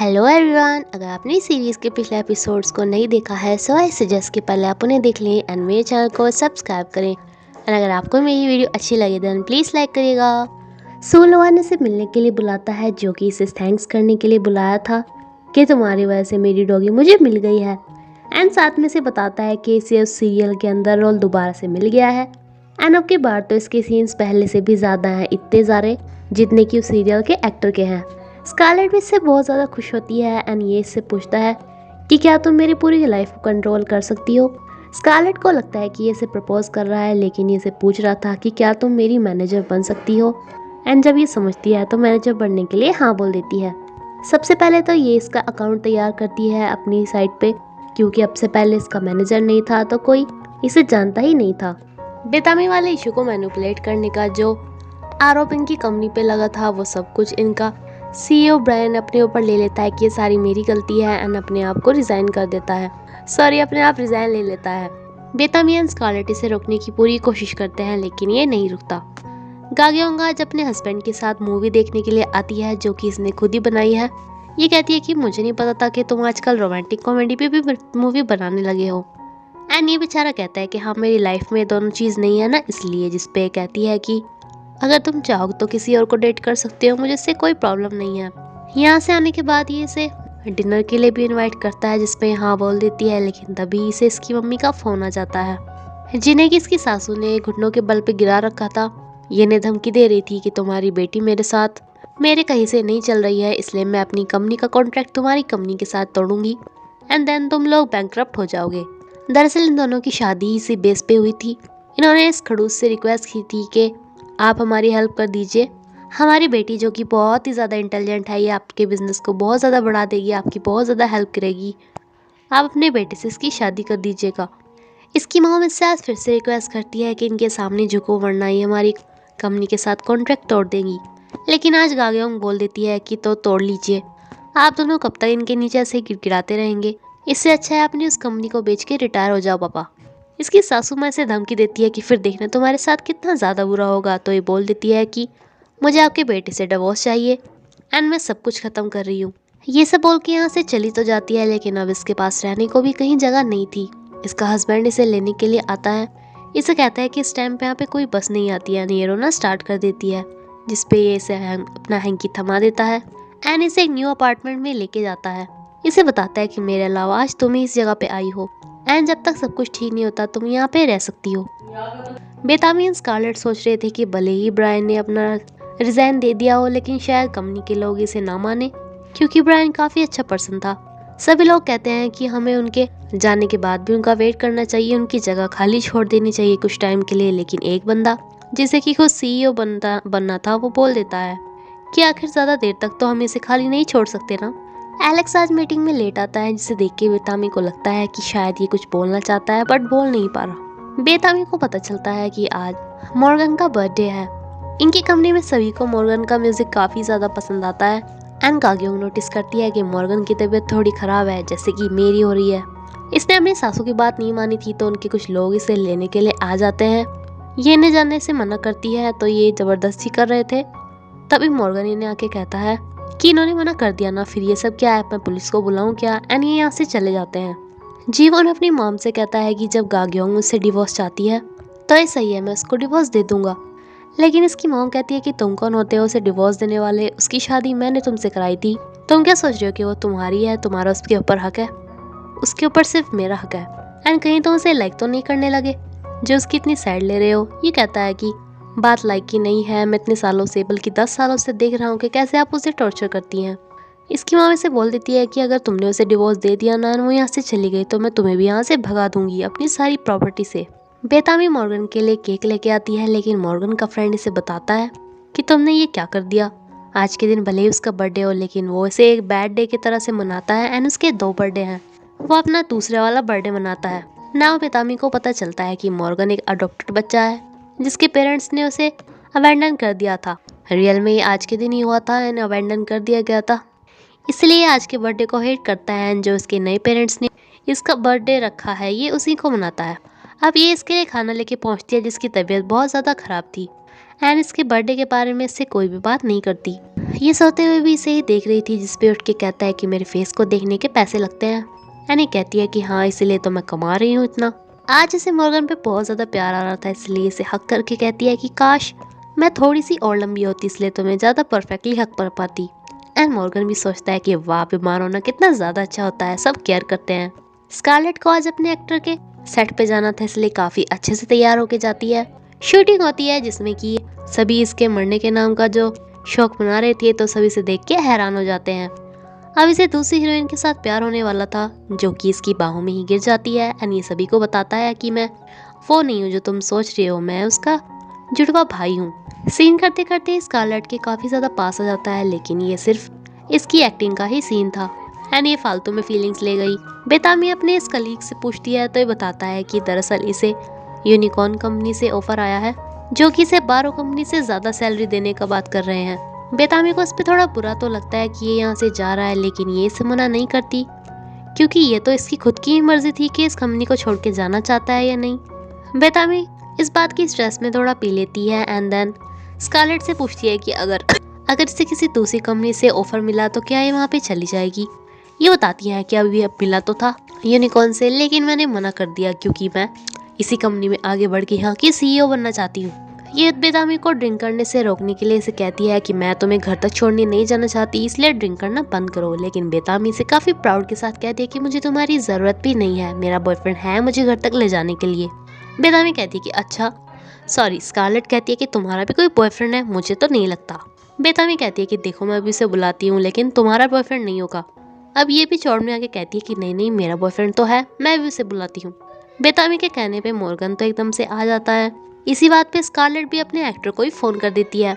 Hello everyone, अगर आपने इस सीरीज़ के पिछले एपिसोड्स को नहीं देखा है सो आई सजेस्ट कि पहले आप उन्हें देख लें एंड मेरे चैनल को सब्सक्राइब करें। एंड अगर आपको मेरी वीडियो अच्छी लगे देन प्लीज़ लाइक करिएगा। सोलोवान इसे मिलने के लिए बुलाता है, जो कि इसे थैंक्स करने के लिए बुलाया था कि तुम्हारी वजह से मेरी डॉगी मुझे मिल गई है। एंड साथ में से बताता है कि इसे उस सीरियल के अंदर रोल दोबारा से मिल गया है। एंड अब की बार तो इसके सीन्स पहले से भी ज़्यादा हैं, इतने ज़्यादा जितने कि उस सीरियल के एक्टर के हैं। स्कारलेट भी इससे बहुत ज़्यादा खुश होती है एंड ये इससे पूछता है कि क्या तुम मेरी पूरी लाइफ को कंट्रोल कर सकती हो। स्कारलेट को लगता है कि ये इसे प्रपोज कर रहा है, लेकिन ये इसे पूछ रहा था कि क्या तुम मेरी मैनेजर बन सकती हो। एंड जब ये समझती है तो मैनेजर बनने के लिए हाँ बोल देती है। सबसे पहले तो ये इसका अकाउंट तैयार करती है अपनी साइट पे, क्योंकि अब से पहले इसका मैनेजर नहीं था तो कोई इसे जानता ही नहीं था। बेतामी वाले इशू को मैनिपुलेट करने का जो आरोप इनकी कंपनी पे लगा था वो सब कुछ इनका सीईओ ब्रायन अपने ऊपर ले लेता है कि ये सारी मेरी गलती है एंड अपने आप को रिजाइन कर देता है। अपने आप रिजाइन ले लेता है। बेतामी एंड स्कारलेट इसे रोकने की पूरी कोशिश करते हैं, लेकिन ये नहीं रुकता। गाग्योंग आज अपने हस्बैंड के साथ मूवी देखने के लिए आती है, जो कि इसने खुद ही बनाई है। ये कहती है कि मुझे नहीं पता था कि तुम आजकल रोमांटिक कॉमेडी पे भी मूवी बनाने लगे हो। एंड ये बेचारा कहता है कि हाँ मेरी लाइफ में दोनों चीज़ नहीं है ना, इसलिए। जिसपे कहती है कि अगर तुम चाहो तो किसी और को डेट कर सकते हो, मुझे इससे कोई प्रॉब्लम नहीं है। यहाँ से आने के बाद ये इसे डिनर के लिए भी इनवाइट करता है, जिसपे हाँ बोल देती है, लेकिन तभी इसे इसकी मम्मी का फ़ोन आ जाता है, जिन्हें कि इसकी सासू ने घुटनों के बल पे गिरा रखा था। ये ने धमकी दे रही थी कि तुम्हारी बेटी मेरे साथ मेरे कहीं से नहीं चल रही है, इसलिए मैं अपनी कंपनी का कॉन्ट्रैक्ट तुम्हारी कंपनी के साथ तोड़ूंगी एंड देन तुम लोग बैंकक्रप्ट हो जाओगे। दरअसल इन दोनों की शादी इसी बेस पे हुई थी। इन्होंने इस खड़ूस से रिक्वेस्ट की थी कि आप हमारी हेल्प कर दीजिए। हमारी बेटी जो कि बहुत ही ज़्यादा इंटेलिजेंट है, ये आपके बिज़नेस को बहुत ज़्यादा बढ़ा देगी, आपकी बहुत ज़्यादा हेल्प करेगी। आप अपने बेटे से इसकी शादी कर दीजिएगा। इसकी माँ मुझसे आज फिर से रिक्वेस्ट करती है कि इनके सामने झुको, वरना ये हमारी कंपनी के साथ कॉन्ट्रैक्ट तोड़ देंगी। लेकिन आज गाग्योंग बोल देती है कि तो तोड़ लीजिए, आप दोनों कब तक इनके नीचे ऐसे गिड़गिड़ाते रहेंगे। इससे अच्छा है अपनी उस कंपनी को बेच के रिटायर हो जाओ पापा। इसकी सासू माँ से धमकी देती है कि फिर देखना तुम्हारे साथ कितना ज़्यादा बुरा होगा। तो ये बोल देती है कि मुझे आपके बेटे से डिवोर्स चाहिए एंड मैं सब कुछ ख़त्म कर रही हूँ। ये सब बोल के यहाँ से चली तो जाती है, लेकिन अब इसके पास रहने को भी कहीं जगह नहीं थी। इसका हस्बैंड इसे लेने के लिए आता है। इसे कहता है कि इस टाइम पे यहाँ पे कोई बस नहीं आती है। ये रोना स्टार्ट कर देती है, जिसपे ये इसे अपना हैंकी थमा देता है एंड इसे एक न्यू अपार्टमेंट में लेके जाता है। इसे बताता है कि मेरे अलावा आज तुम ही इस जगह पे आई हो एंड जब तक सब कुछ ठीक नहीं होता तुम यहाँ पे रह सकती हो। बेतामी एंड स्कारलेट सोच रहे थे कि भले ही ब्रायन ने अपना रिजाइन दे दिया हो, लेकिन शायद कंपनी के लोग इसे ना माने, क्योंकि ब्रायन काफ़ी अच्छा पर्सन था। सभी लोग कहते हैं कि हमें उनके जाने के बाद भी उनका वेट करना चाहिए, उनकी जगह खाली छोड़ देनी चाहिए कुछ टाइम के लिए। लेकिन एक बंदा जिसे कि खुद सीईओ बनना था वो बोल देता है कि आखिर ज़्यादा देर तक तो हम इसे खाली नहीं छोड़ सकते ना। एलेक्स आज मीटिंग में लेट आता है, जिसे देख के बेतामी को लगता है कि शायद ये कुछ बोलना चाहता है बट बोल नहीं पा रहा। बेतामी को पता चलता है कि आज मॉर्गन का बर्थडे है। इनकी कंपनी में सभी को मॉर्गन का म्यूजिक काफ़ी ज़्यादा पसंद आता है एंड गाग्योंग नोटिस करती है कि मॉर्गन की तबीयत थोड़ी ख़राब है, जैसे कि मेरी हो रही है। इसने अपनी सासू की बात नहीं मानी थी, तो उनके कुछ लोग इसे लेने के लिए आ जाते हैं। ये इन्हें जाने से मना करती है, तो ये ज़बरदस्ती कर रहे थे। तभी मॉर्गन इन्हें आके कहता है कि इन्होंने मना कर दिया ना, फिर ये सब क्या है, मैं पुलिस को बुलाऊं क्या। एंड ये यहाँ से चले जाते हैं। जीवन अपनी मॉम से कहता है कि जब गाग्योंग उससे डिवोर्स चाहती है तो ये सही है, मैं उसको डिवोर्स दे दूंगा। लेकिन इसकी मॉम कहती है कि तुम कौन होते हो उसे डिवोर्स देने वाले, उसकी शादी मैंने तुमसे कराई थी, तुम क्या सोच रहे हो कि वो तुम्हारी है, तुम्हारा उसके ऊपर हक है, उसके ऊपर सिर्फ मेरा हक है। एंड कहीं तुम उसे लाइक तो नहीं करने लगे जो उसकी इतनी साइड ले रहे हो। ये कहता है कि बात लाइक की नहीं है, मैं इतने सालों से बल्कि 10 सालों से देख रहा हूँ कि कैसे आप उसे टॉर्चर करती हैं। इसकी माँ से बोल देती है कि अगर तुमने उसे डिवोर्स दे दिया ना, वो यहाँ से चली गई, तो मैं तुम्हें भी यहाँ से भगा दूंगी अपनी सारी प्रॉपर्टी से। बेतामी मॉर्गन के लिए केक लेके आती है, लेकिन मॉर्गन का फ्रेंड इसे बताता है कि तुमने ये क्या कर दिया। आज के दिन भले ही उसका बर्थडे हो, लेकिन वो इसे एक बैड डे की तरह से मनाता है एंड उसके 2 बर्थडे हैं। वो अपना दूसरे वाला बर्थडे मनाता है ना। बेतामी को पता चलता है कि मॉर्गन एक अडॉप्टेड बच्चा है, जिसके पेरेंट्स ने उसे अबैंडन कर दिया था। रियल में ये आज के दिन ही हुआ था एंड अबैंडन कर दिया गया था, इसलिए आज के बर्थडे को हेट करता है एंड जो इसके नए पेरेंट्स ने इसका बर्थडे रखा है ये उसी को मनाता है। अब ये इसके लिए खाना लेके पहुंचती है, जिसकी तबीयत बहुत ज़्यादा ख़राब थी एंड इसके बर्थडे के बारे में इससे कोई भी बात नहीं करती। ये सोते हुए भी इसे ही देख रही थी, जिसपे उठ के कहता है कि मेरे फेस को देखने के पैसे लगते हैं। एनी कहती है कि हाँ, इसीलिए तो मैं कमा रही हूँ इतना। आज इसे मॉर्गन पे बहुत ज़्यादा प्यार आ रहा था, इसलिए इसे हक करके कहती है कि काश मैं थोड़ी सी और लंबी होती, इसलिए तुम्हें ज़्यादा परफेक्टली हक कर पाती। एंड मॉर्गन भी सोचता है कि वाह, बीमार होना कितना ज़्यादा अच्छा होता है, सब केयर करते हैं। स्कारलेट को आज अपने एक्टर के सेट पे जाना था, इसलिए काफ़ी अच्छे से तैयार होके जाती है। शूटिंग होती है जिसमें कि सभी इसके मरने के नाम का जो शौक मना रहे थे, तो सभी इसे देख के हैरान हो जाते हैं। अब इसे दूसरी हीरोइन के साथ प्यार होने वाला था, जो कि इसकी बाहों में ही गिर जाती है। एंड ये सभी को बताता है कि मैं वो नहीं हूँ जो तुम सोच रहे हो, मैं उसका जुड़वा भाई हूँ। सीन करते करते स्कारलेट के काफ़ी ज़्यादा पास आ जाता है, लेकिन ये सिर्फ इसकी एक्टिंग का ही सीन था। एंड ये फालतू में फीलिंग्स ले गई। बेतामी अपने इस कलीग से पूछती है, तो ये बताता है कि दरअसल इसे यूनिकॉर्न कंपनी से ऑफर आया है, जो कि इसे बारो कंपनी से ज़्यादा सैलरी देने का बात कर रहे हैं। बेतामी को इस पे थोड़ा बुरा तो लगता है कि ये यहाँ से जा रहा है, लेकिन ये इसे मना नहीं करती, क्योंकि ये तो इसकी खुद की ही मर्जी थी कि इस कंपनी को छोड़ के जाना चाहता है या नहीं। बेतामी इस बात की स्ट्रेस में थोड़ा पी लेती है। एंड देन स्कारलेट से पूछती है कि अगर इसे किसी दूसरी कंपनी से ऑफर मिला तो क्या ये वहाँ पे चली जाएगी। ये बताती है कि अभी अब मिला तो था यूनिकॉर्न से, लेकिन मैंने मना कर दिया क्योंकि मैं इसी कंपनी में आगे बढ़ के यहाँ की सीईओ बनना चाहती हूँ। ये बेतामी को ड्रिंक करने से रोकने के लिए इसे कहती है कि मैं तुम्हें घर तक छोड़ने नहीं जाना चाहती, इसलिए ड्रिंक करना बंद करो। लेकिन बेतामी से काफ़ी प्राउड के साथ कहती है कि मुझे तुम्हारी ज़रूरत भी नहीं है, मेरा बॉयफ्रेंड है मुझे घर तक ले जाने के लिए। बेतामी कहती है कि अच्छा सॉरी। स्कारलेट कहती है कि तुम्हारा भी कोई बॉयफ्रेंड है, मुझे तो नहीं लगता। बेतामी कहती है कि देखो मैं अभी उसे बुलाती हूँ, लेकिन तुम्हारा बॉयफ्रेंड नहीं होगा। अब ये भी चौड़ में आके कहती है कि नहीं नहीं, मेरा बॉयफ्रेंड तो है, मैं भी उसे बुलाती हूँ। बेतामी के कहने पे मॉर्गन तो एकदम से आ जाता है। इसी बात पे स्कारलेट भी अपने एक्टर को ही फ़ोन कर देती है।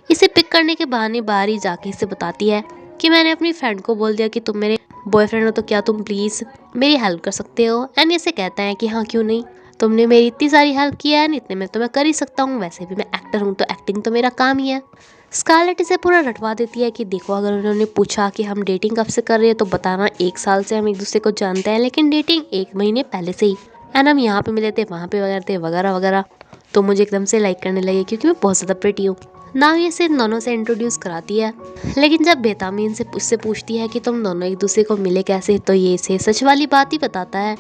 इसे पिक करने के बहाने बाहर ही जाके इसे बताती है कि मैंने अपनी फ्रेंड को बोल दिया कि तुम मेरे बॉयफ्रेंड हो, तो क्या तुम प्लीज़ मेरी हेल्प कर सकते हो। एंड इसे कहता है कि हाँ क्यों नहीं, तुमने मेरी इतनी सारी हेल्प किया है, इतने में तो मैं कर ही सकता हूँ, वैसे भी मैं एक्टर हूँ तो एक्टिंग तो मेरा काम ही है। स्कारलेट इसे पूरा रटवा देती है कि देखो अगर उन्होंने पूछा कि हम डेटिंग कब से कर रहे हैं तो बताना 1 साल से हम एक दूसरे को जानते हैं, लेकिन डेटिंग 1 महीने पहले से ही। एंड हम यहाँ पे मिले थे, वहाँ पे वगैरह थे वगैरह वगैरह, तो मुझे एकदम से लाइक करने लगे क्योंकि मैं बहुत ज़्यादा प्रिटी हूँ ना। ये इसे इन दोनों से इंट्रोड्यूस कराती है, लेकिन जब बेतामी इनसे उससे पूछती है कि तुम दोनों एक दूसरे को मिले कैसे, तो ये इसे सच वाली बात ही बताता है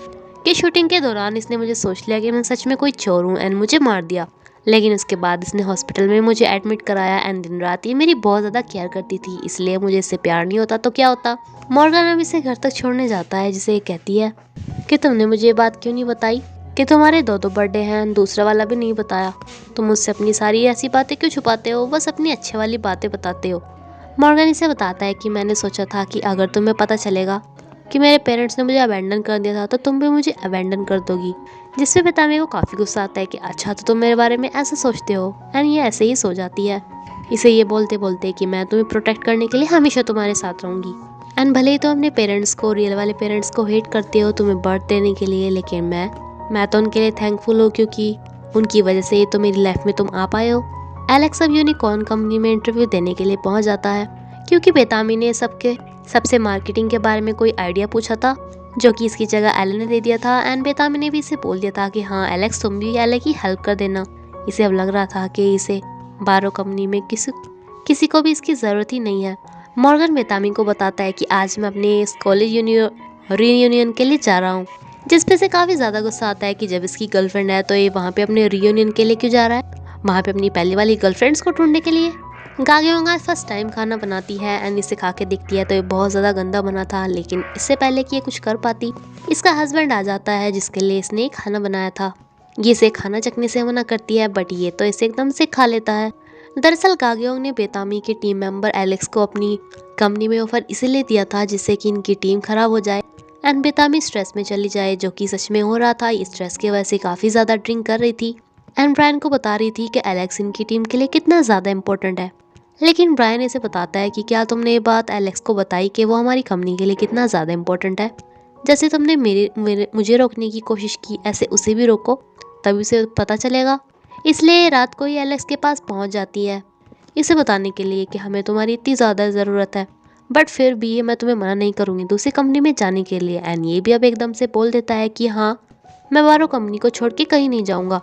कि शूटिंग के दौरान इसने मुझे सोच लिया कि मैं सच में कोई चोर हूँ एंड मुझे मार दिया। लेकिन उसके बाद इसने हॉस्पिटल में मुझे एडमिट कराया एंड दिन रात ये मेरी बहुत ज़्यादा केयर करती थी, इसलिए मुझे इससे प्यार नहीं होता तो क्या होता। मॉर्गन अब इसे घर तक छोड़ने जाता है, जिसे ये कहती है कि तुमने मुझे ये बात क्यों नहीं बताई कि तुम्हारे दो बर्थडे हैं, दूसरा वाला भी नहीं बताया। तुम मुझसे अपनी सारी ऐसी बातें क्यों छुपाते हो, बस अपनी अच्छे वाली बातें बताते हो। मॉर्गन इसे बताता है कि मैंने सोचा था कि अगर तुम्हें पता चलेगा कि मेरे पेरेंट्स ने मुझे अबैंडन कर दिया था तो तुम भी मुझे अबैंडन कर दोगी। जिससे बेतामी को काफ़ी गुस्सा आता है कि अच्छा तो तुम मेरे बारे में ऐसा सोचते हो। एंड ये ऐसे ही सो जाती है, इसे ये बोलते बोलते कि मैं तुम्हें प्रोटेक्ट करने के लिए हमेशा तुम्हारे साथ रहूँगी। एंड भले ही तुम अपने पेरेंट्स को, रियल वाले पेरेंट्स को हेट करते हो तुम्हें बर्थ देने के लिए, लेकिन मैं तो उनके लिए थैंकफुल हूँ क्योंकि उनकी वजह से तो मेरी लाइफ में तुम आ पाए हो। एलेक्स अब यूनिकॉर्न कंपनी में इंटरव्यू देने के लिए पहुँच जाता है, क्योंकि बेतामी ने सबसे मार्केटिंग के बारे में कोई आइडिया पूछा था, जो कि इसकी जगह एलन ने दे दिया था। एंड बेतामी ने भी इसे बोल दिया था कि हाँ एलेक्स तुम भी एलेक्स की हेल्प कर देना। इसे अब लग रहा था कि इसे बारो कंपनी में किसी को भी इसकी ज़रूरत ही नहीं है। मॉर्गन बेतामी को बताता है कि आज मैं अपने इस कॉलेज रीयूनियन के लिए जा रहा हूँ, जिस पे से काफ़ी ज़्यादा गुस्सा आता है कि जब इसकी गर्लफ्रेंड है तो ये वहाँ पे अपने रीयूनियन के लिए क्यों जा रहा है, वहाँ पे अपनी पहली वाली गर्लफ्रेंड्स को ढूंढने के लिए। गागेओंगा फर्स्ट टाइम खाना बनाती है एंड इसे खा के देखती है तो ये बहुत ज़्यादा गंदा बना था, लेकिन इससे पहले कि ये कुछ कर पाती इसका हस्बैंड आ जाता है जिसके लिए इसने खाना बनाया था। ये इसे खाना चखने से मना करती है, बट ये तो इसे एकदम से खा लेता है। दरअसल गागेओंग ने बेतामी के टीम मेंबर एलेक्स को अपनी कंपनी में ऑफर इसीलिए दिया था जिससे कि इनकी टीम खराब हो जाए एंड बेतामी स्ट्रेस में चली जाए, जो कि सच में हो रहा था। इस स्ट्रेस की वजह से काफ़ी ज़्यादा ड्रिंक कर रही थी एंड ब्रायन को बता रही थी कि एलेक्स इनकी टीम के लिए कितना ज़्यादा इंपॉर्टेंट है। लेकिन ब्रायन इसे बताता है कि क्या तुमने ये बात एलेक्स को बताई कि वो हमारी कंपनी के लिए कितना ज़्यादा इंपॉर्टेंट है। जैसे तुमने मुझे रोकने की कोशिश की, ऐसे उसे भी रोको, तभी उसे पता चलेगा। इसलिए रात को ही एलेक्स के पास पहुंच जाती है इसे बताने के लिए कि हमें तुम्हारी इतनी ज़्यादा ज़रूरत है, बट फिर भी ये मैं तुम्हें मना नहीं करूँगी दूसरी कंपनी में जाने के लिए। एंड ये भी अब एकदम से बोल देता है कि हाँ मैं बारो कंपनी को छोड़ के कहीं नहीं जाऊँगा।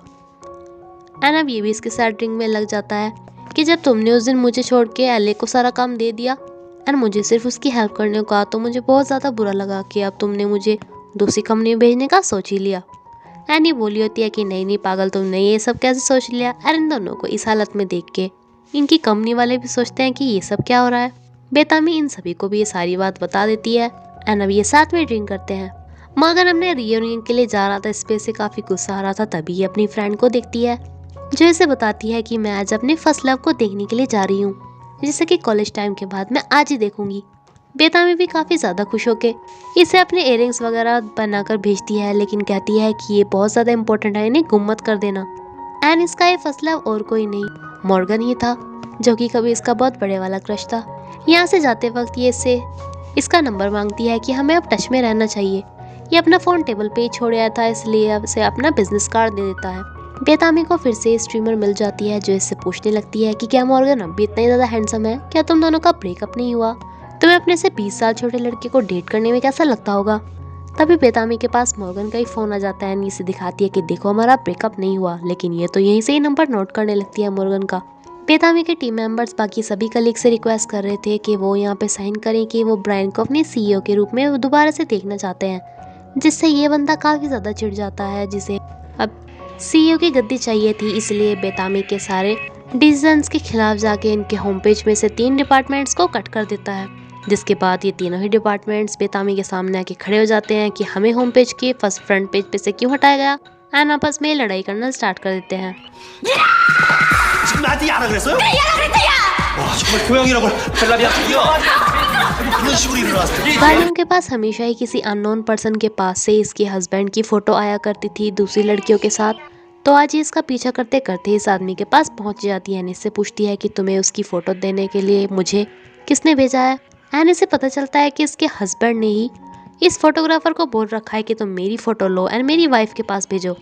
एंड अब ये भी इसके साथ ड्रिंक में लग जाता है। कि जब तुमने उस दिन मुझे छोड़ के एले को सारा काम दे दिया एंड मुझे सिर्फ उसकी हेल्प करने को कहा, तो मुझे बहुत ज़्यादा बुरा लगा कि अब तुमने मुझे दूसरी कंपनी में भेजने का सोच ही लिया। एंड ये बोली होती है कि नहीं पागल, तुमने ये सब कैसे सोच लिया। एंड इन दोनों को इस हालत में देख के इनकी कंपनी वाले भी सोचते हैं कि ये सब क्या हो रहा है। बेतामी इन सभी को भी ये सारी बात बता देती है एंड अब ये साथ में ड्रिंक करते हैं। मॉर्गन अपने रियूनियन के लिए जा रहा था, इस पे से काफ़ी गुस्सा आ रहा था। तभी ये अपनी फ्रेंड को देखती है जो इसे बताती है कि मैं आज अपने फर्स्ट लव को देखने के लिए जा रही हूँ, जिसे कि कॉलेज टाइम के बाद मैं आज ही देखूंगी। बेतामी भी काफ़ी ज़्यादा खुश होके इसे अपने इयरिंग्स वगैरह बनाकर भेजती है, लेकिन कहती है कि ये बहुत ज़्यादा इंपॉर्टेंट है, इन्हें गुम मत कर देना। एंड इसका ये फर्स्ट लव और कोई नहीं मॉर्गन ही था, जो कि कभी इसका बहुत बड़े वाला क्रश था। यहाँ से जाते वक्त ये इससे इसका नंबर मांगती है कि हमें अब टच में रहना चाहिए। ये अपना फ़ोन टेबल पे ही छोड़ आया था, इसलिए अब इसे अपना बिजनेस कार्ड दे देता है। बेतामी को फिर से स्ट्रीमर मिल जाती है जो इससे पूछने लगती है कि क्या मॉर्गन अब भी इतना ही ज़्यादा हैंडसम है, क्या तुम दोनों का ब्रेकअप नहीं हुआ, तुम्हें अपने से 20 साल छोटे लड़के को डेट करने में कैसा लगता होगा। तभी बेतामी के पास मॉर्गन का ही फ़ोन आ जाता है। इसे दिखाती है कि देखो हमारा ब्रेकअप नहीं हुआ, लेकिन ये तो यहीं से ही नंबर नोट करने लगती है मॉर्गन का। बेतामी के टीम मेंबर्स बाकी सभी कलीग से रिक्वेस्ट कर रहे थे कि वो यहाँ पे साइन करें कि वो ब्रायन को अपने सीईओ के रूप में दोबारा से देखना चाहते हैं, जिससे ये बंदा काफ़ी ज़्यादा चिढ़ जाता है, जिसे अब सीईओ की गद्दी चाहिए थी। इसलिए बेतामी के सारे डिसीजंस के खिलाफ जाके इनके होम पेज में से 3 डिपार्टमेंट्स को कट कर देता है, जिसके बाद ये तीनों ही डिपार्टमेंट्स बेतामी के सामने आके खड़े हो जाते हैं कि हमें होम पेज के फर्स्ट फ्रंट पेज पे से क्यों हटाया गया, एंड आपस में लड़ाई करना स्टार्ट कर देते हैं। 지금 나한테 야라 그랬어요? 네, 야라 그랬어요! 와, 정말 고양이라고 벨라비아 드디어 그런 식으로 일어났어요. गालियों के पास हमेशा ही किसी अननोन पर्सन के पास से इसके हस्बैंड की फ़ोटो आया करती थी दूसरी लड़कियों के साथ, तो आज ये इसका पीछा करते करते इस आदमी के पास पहुंच जाती है। इससे पूछती है कि तुम्हें उसकी फ़ोटो देने के लिए मुझे किसने भेजा है। एंड इसे पता चलता है कि इसके हस्बैंड ने ही इस फोटोग्राफर को बोल रखा है कि तुम मेरी फ़ोटो लो एंड मेरी वाइफ के पास भेजो।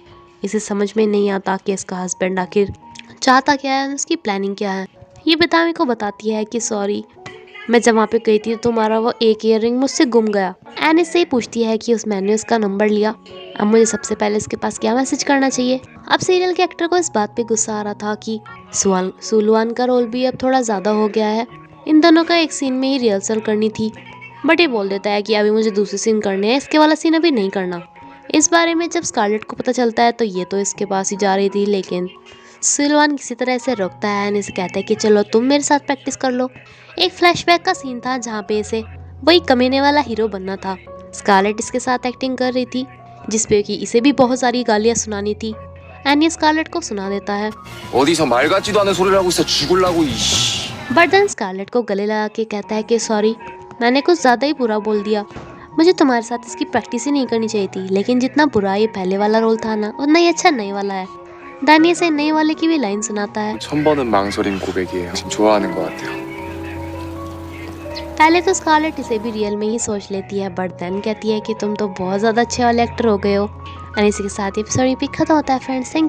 इसे समझ में नहीं आता कि इसका हस्बैंड आखिर चाहता क्या है, उसकी प्लानिंग क्या है। ये बेतामी को बताती है कि सॉरी, मैं जब वहाँ पे गई थी तो तुम्हारा वो एक ईयररिंग मुझसे गुम गया। एंड इससे ही पूछती है कि उस मैंने उसका नंबर लिया, अब मुझे सबसे पहले इसके पास क्या मैसेज करना चाहिए। अब सीरियल के एक्टर को इस बात पे गुस्सा आ रहा था कि सुलवान का रोल भी अब थोड़ा ज़्यादा हो गया है, इन दोनों का एक सीन में ही रिहर्सल करनी थी, बट ये बोल देता है कि अभी मुझे दूसरे सीन करने हैं, इसके वाला सीन अभी नहीं करना। इस बारे में जब स्कारलेट को पता चलता है तो ये तो इसके पास ही जा रही थी, लेकिन सिलवान किसी तरह से रोकता है और इसे कहता है कि चलो तुम मेरे साथ प्रैक्टिस कर लो। एक फ्लैशबैक का सीन था जहाँ पे इसे वही कमीने वाला हीरो बनना था। स्कारलेट इसके साथ एक्टिंग कर रही थी, जिसपे कि इसे भी बहुत सारी गालियाँ सुनानी थी, एंड ये स्कारलेट को सुना देता है। 어디서 말 같지도 않은 소리를 하고 있어 죽을라고 이씨. बट देन स्कारलेट को गले लगा के कहता है कि सॉरी, मैंने कुछ ज़्यादा ही बुरा बोल दिया, मुझे तुम्हारे साथ इसकी प्रैक्टिस ही नहीं करनी चाहिए थी, लेकिन जितना बुरा ये पहले वाला रोल था ना, उतना ही अच्छा नए वाला है। दानिया से नए वाले की भी लाइन सुनाता है। 1000번은 망설인 고백이에요. 지금 좋아하는 것 같아요. पहले तो स्कारलेट इसे भी रियल में ही सोच लेती है, बट देन कहती है कि तुम तो बहुत ज़्यादा अच्छे वाले एक्टर हो गए हो। और इसी के साथ ये एपिसोड खत्म होता है फ्रेंड्स। Thank you.